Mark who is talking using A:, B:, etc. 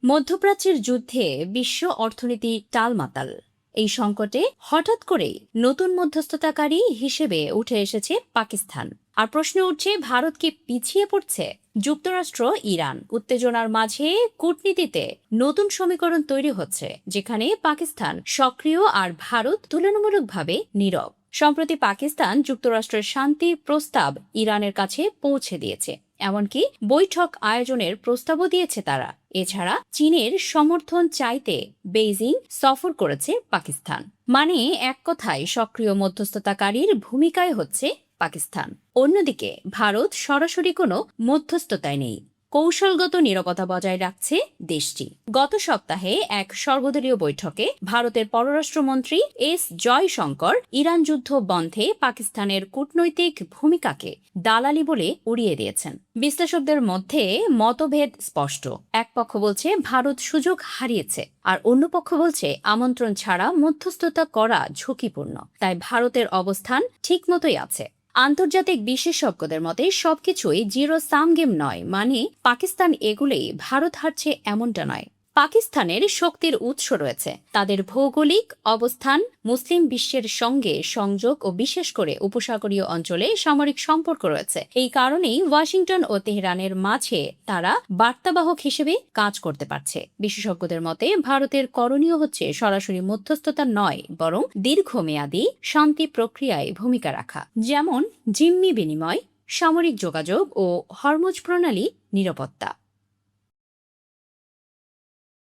A: মধ্যপ্রাচ্যের যুদ্ধে বিশ্ব অর্থনীতি টালমাটাল। এই সংকটে হঠাৎ করেই নতুন মধ্যস্থতাকারী হিসেবে উঠে এসেছে পাকিস্তান। আর প্রশ্ন উঠছে, ভারত কি পিছিয়ে পড়ছে? যুক্তরাষ্ট্র ইরান উত্তেজনার মাঝে কূটনীতিতে নতুন সমীকরণ তৈরি হচ্ছে, যেখানে পাকিস্তান সক্রিয় আর ভারত তুলনামূলকভাবে নীরব। সম্প্রতি পাকিস্তান যুক্তরাষ্ট্রের শান্তি প্রস্তাব ইরানের কাছে পৌঁছে দিয়েছে, এমনকি বৈঠক আয়োজনের প্রস্তাবও দিয়েছে তারা। এছাড়া চীনের সমর্থন চাইতে বেইজিং সফর করেছে পাকিস্তান। মানে এক কথায় সক্রিয় মধ্যস্থতাকারীর ভূমিকায় হচ্ছে পাকিস্তান। অন্যদিকে ভারত সরাসরি কোনো মধ্যস্থতায় নেই, কৌশলগত নিরাপত্তা বজায় রাখছে দেশটি। গত সপ্তাহে এক সর্বদলীয় বৈঠকে ভারতের পররাষ্ট্রমন্ত্রী এস জয়শঙ্কর ইরান যুদ্ধ বন্ধে পাকিস্তানের কূটনৈতিক ভূমিকাকে দালালি বলে উড়িয়ে দিয়েছেন। বিশ্লেষকদের মধ্যে মতভেদ স্পষ্ট। এক পক্ষ বলছে ভারত সুযোগ হারিয়েছে, আর অন্য পক্ষ বলছে আমন্ত্রণ ছাড়া মধ্যস্থতা করা ঝুঁকিপূর্ণ। তাই ভারতের অবস্থান ঠিকমতোই আছে। আন্তর্জাতিক বিশেষজ্ঞদের মতে সবকিছুই জিরো সাম গেম নয়, মানে পাকিস্তান এগুলেই ভারত হারছে এমনটা নয়। পাকিস্তানের শক্তির উৎস রয়েছে, তাদের ভৌগোলিক অবস্থান, মুসলিম বিশ্বের সঙ্গে সংযোগ ও বিশেষ করে উপসাগরীয় অঞ্চলে সামরিক সম্পর্ক রয়েছে। এই কারণেই ওয়াশিংটন ও তেহরানের মাঝে তারা বার্তাবাহক হিসেবে কাজ করতে পারছে। বিশেষজ্ঞদের মতে ভারতের করণীয় হচ্ছে সরাসরি মধ্যস্থতা নয়, বরং দীর্ঘমেয়াদী শান্তি প্রক্রিয়ায় ভূমিকা রাখা, যেমন জিম্মি বিনিময়, সামরিক যোগাযোগ ও হরমুজ প্রণালী নিরাপত্তা।